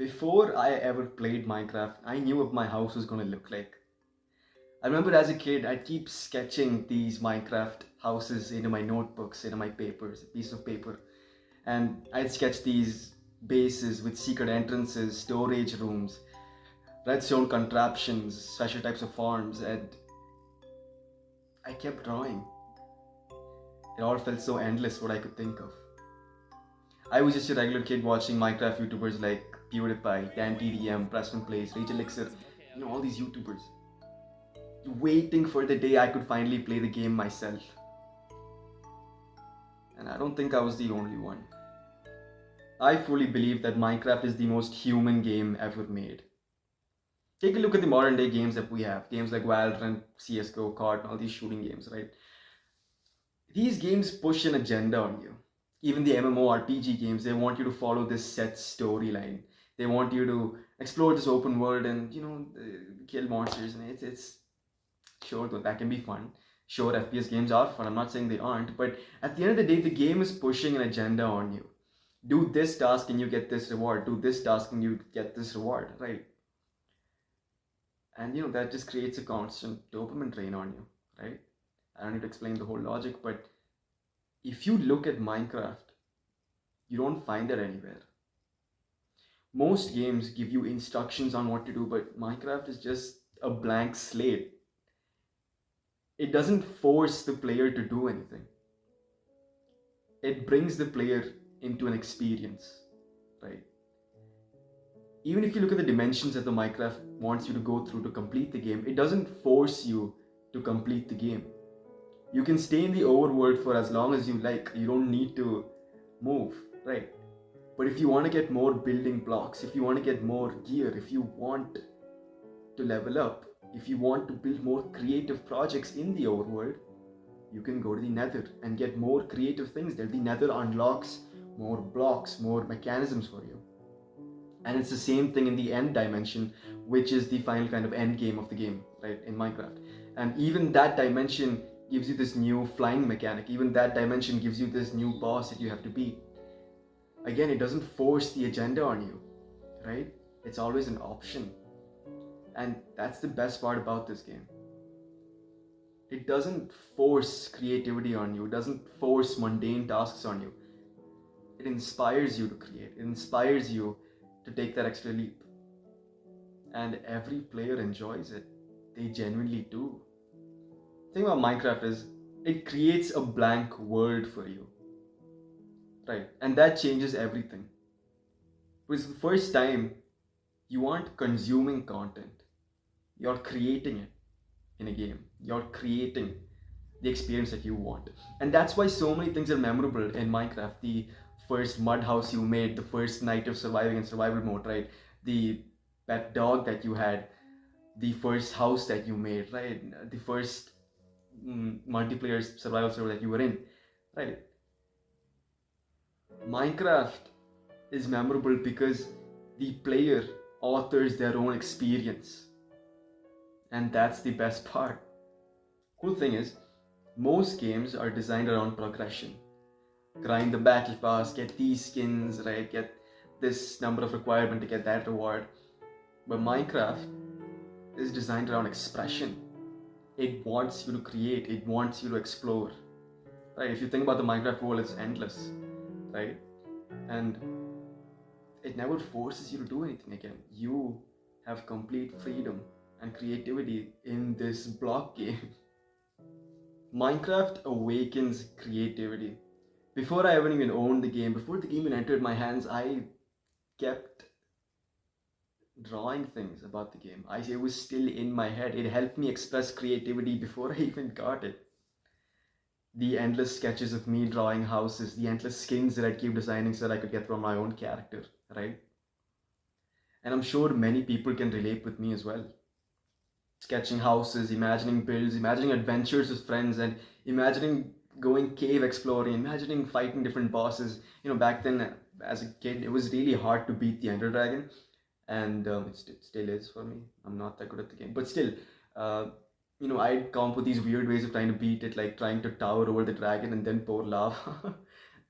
Before I ever played Minecraft, I knew what my house was going to look like. I remember as a kid, I'd keep sketching these Minecraft houses into my notebooks, into my papers, a piece of paper. And I'd sketch these bases with secret entrances, storage rooms, redstone contraptions, special types of farms, and I kept drawing. It all felt so endless what I could think of. I was just a regular kid watching Minecraft YouTubers like PewDiePie, DanTDM, Preston Plays, Rachel Elixir, all these YouTubers. Waiting for the day I could finally play the game myself. And I don't think I was the only one. I fully believe that Minecraft is the most human game ever made. Take a look at the modern day games that we have. Games like Valorant, CSGO, COD, and all these shooting games, right? These games push an agenda on you. Even the MMORPG games, they want you to follow this set storyline. They want you to explore this open world and, kill monsters. And it's sure, though, that can be fun. Sure, FPS games are fun. I'm not saying they aren't. But at the end of the day, the game is pushing an agenda on you. Do this task and you get this reward. Do this task and you get this reward, right? And that just creates a constant dopamine drain on you, right? I don't need to explain the whole logic, but if you look at Minecraft, you don't find that anywhere. Most games give you instructions on what to do, but Minecraft is just a blank slate. It doesn't force the player to do anything. It brings the player into an experience, right? Even if you look at the dimensions that the Minecraft wants you to go through to complete the game, it doesn't force you to complete the game. You can stay in the overworld for as long as you like. You don't need to move, right? But if you want to get more building blocks, if you want to get more gear, if you want to level up, if you want to build more creative projects in the overworld, you can go to the Nether and get more creative things there. The Nether unlocks more blocks, more mechanisms for you. And it's the same thing in the end dimension, which is the final kind of end game of the game, right, in Minecraft. And even that dimension gives you this new flying mechanic. Even that dimension gives you this new boss that you have to beat. Again, it doesn't force the agenda on you, right? It's always an option. And that's the best part about this game. It doesn't force creativity on you. It doesn't force mundane tasks on you. It inspires you to create. It inspires you to take that extra leap. And every player enjoys it. They genuinely do. The thing about Minecraft is, it creates a blank world for you. Right? And that changes everything. Because the first time, you aren't consuming content. You're creating it in a game. You're creating the experience that you want. And that's why so many things are memorable in Minecraft. The first mud house you made, the first night of surviving in survival mode, right? The pet dog that you had, the first house that you made, right? The first multiplayer survival server that you were in, right? Minecraft is memorable because the player authors their own experience. And that's the best part. Cool thing is, most games are designed around progression. Grind the battle pass, get these skins, right? Get this number of requirement to get that reward. But Minecraft is designed around expression. It wants you to create, it wants you to explore. Right? If you think about the Minecraft world, it's endless, right? And it never forces you to do anything again. You have complete freedom and creativity in this block game. Minecraft awakens creativity. Before I ever even owned the game, before the game even entered my hands, I kept drawing things about the game. It was still in my head. It helped me express creativity before I even got it. The endless sketches of me drawing houses, the endless skins that I'd keep designing so that I could get from my own character, right? And I'm sure many people can relate with me as well. Sketching houses, imagining builds, imagining adventures with friends, and imagining going cave exploring, imagining fighting different bosses. Back then, as a kid, it was really hard to beat the Ender Dragon, and it still is for me. I'm not that good at the game, but still, I'd come up with these weird ways of trying to beat it, like trying to tower over the dragon and then pour lava,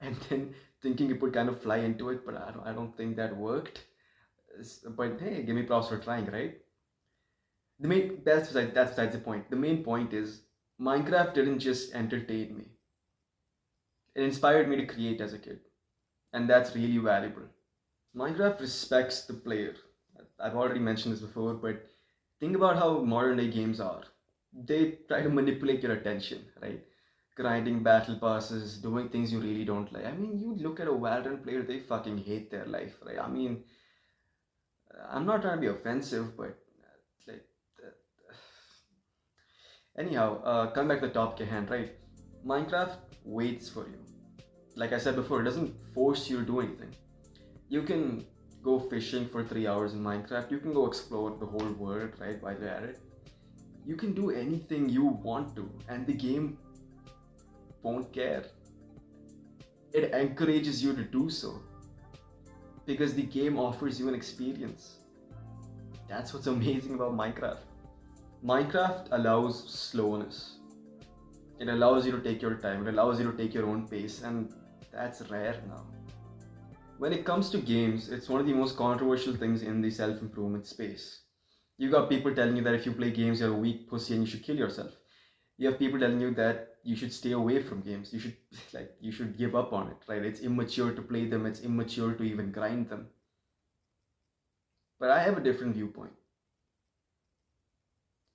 and then thinking it would kind of fly into it, but I don't think that worked. But hey, give me props for trying, right? That's besides the point. The main point is Minecraft didn't just entertain me; it inspired me to create as a kid, and that's really valuable. Minecraft respects the player. I've already mentioned this before, but think about how modern day games are. They try to manipulate your attention, right? Grinding battle passes, doing things you really don't like. I mean, you look at a Valorant player, they fucking hate their life, right? I mean, I'm not trying to be offensive, but like, uh, anyhow, coming back to the topic at hand, right? Minecraft waits for you. Like I said before, it doesn't force you to do anything. You can go fishing for 3 hours in Minecraft. You can go explore the whole world, right? While you're at it, you can do anything you want to, and the game won't care. It encourages you to do so because the game offers you an experience. That's what's amazing about Minecraft. Minecraft allows slowness. It allows you to take your time. It allows you to take your own pace, and that's rare now. When it comes to games, it's one of the most controversial things in the self improvement space. You got people telling you that if you play games, you're a weak pussy and you should kill yourself. You have people telling you that you should stay away from games. You should you should give up on it, right? It's immature to play them. It's immature to even grind them. But I have a different viewpoint.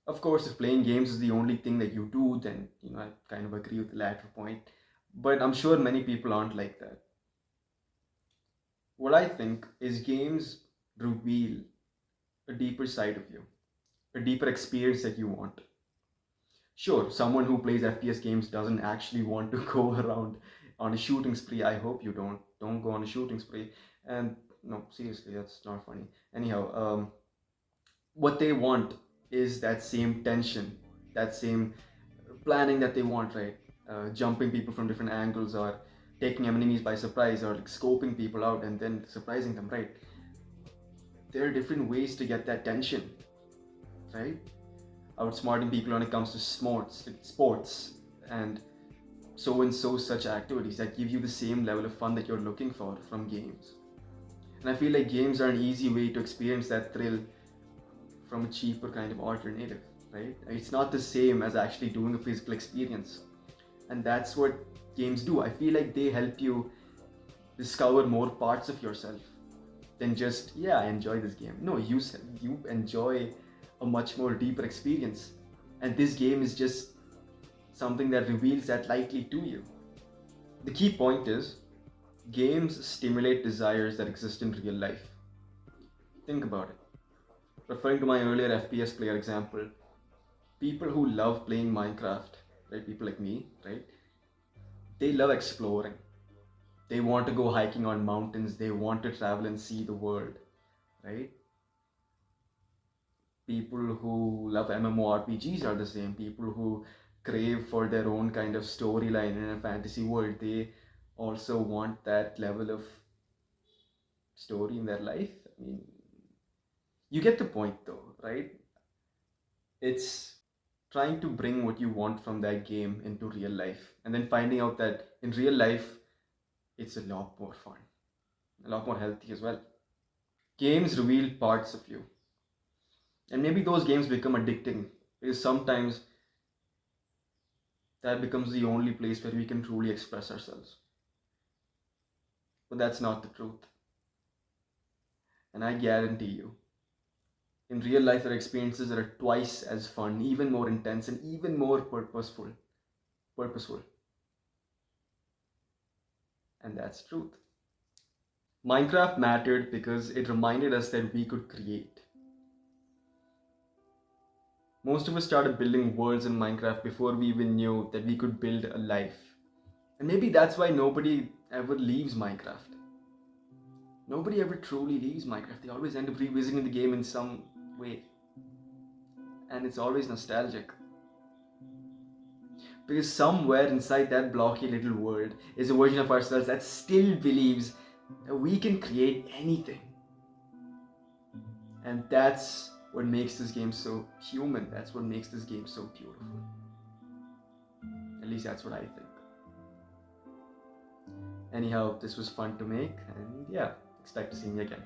Of course, if playing games is the only thing that you do, then I kind of agree with the latter point. But I'm sure many people aren't like that. What I think is games reveal a deeper side of you, a deeper experience that you want. Sure, someone who plays FPS games doesn't actually want to go around on a shooting spree. I hope you don't go on a shooting spree. And no, seriously, that's not funny. Anyhow, what they want is that same tension, that same planning that they want, right? Jumping people from different angles, or taking enemies by surprise, or like scoping people out and then surprising them, right? There are different ways to get that tension, right? Outsmarting people when it comes to sports, and so such activities that give you the same level of fun that you're looking for from games. And I feel like games are an easy way to experience that thrill from a cheaper kind of alternative, right? It's not the same as actually doing a physical experience. And that's what games do. I feel like they help you discover more parts of yourself than just, yeah, I enjoy this game. No, you enjoy a much more deeper experience. And this game is just something that reveals that lightly to you. The key point is games stimulate desires that exist in real life. Think about it. Referring to my earlier FPS player example, people who love playing Minecraft, right? People like me, right? They love exploring. They want to go hiking on mountains. They want to travel and see the world, right? People who love MMORPGs are the same. People who crave for their own kind of storyline in a fantasy world, they also want that level of story in their life. I mean, you get the point though, right? It's trying to bring what you want from that game into real life and then finding out that in real life it's a lot more fun, a lot more healthy as well. Games reveal parts of you, and maybe those games become addicting because sometimes that becomes the only place where we can truly express ourselves. But that's not the truth. And I guarantee you, in real life, there are experiences that are twice as fun, even more intense, and even more purposeful. Purposeful. And that's truth. Minecraft mattered because it reminded us that we could create. Most of us started building worlds in Minecraft before we even knew that we could build a life. And maybe that's why nobody ever leaves Minecraft. Nobody ever truly leaves Minecraft. They always end up revisiting the game in some way. And it's always nostalgic. Because somewhere inside that blocky little world is a version of ourselves that still believes that we can create anything. And that's what makes this game so human. That's what makes this game so beautiful. At least that's what I think. Anyhow, this was fun to make, and yeah, expect to see me again.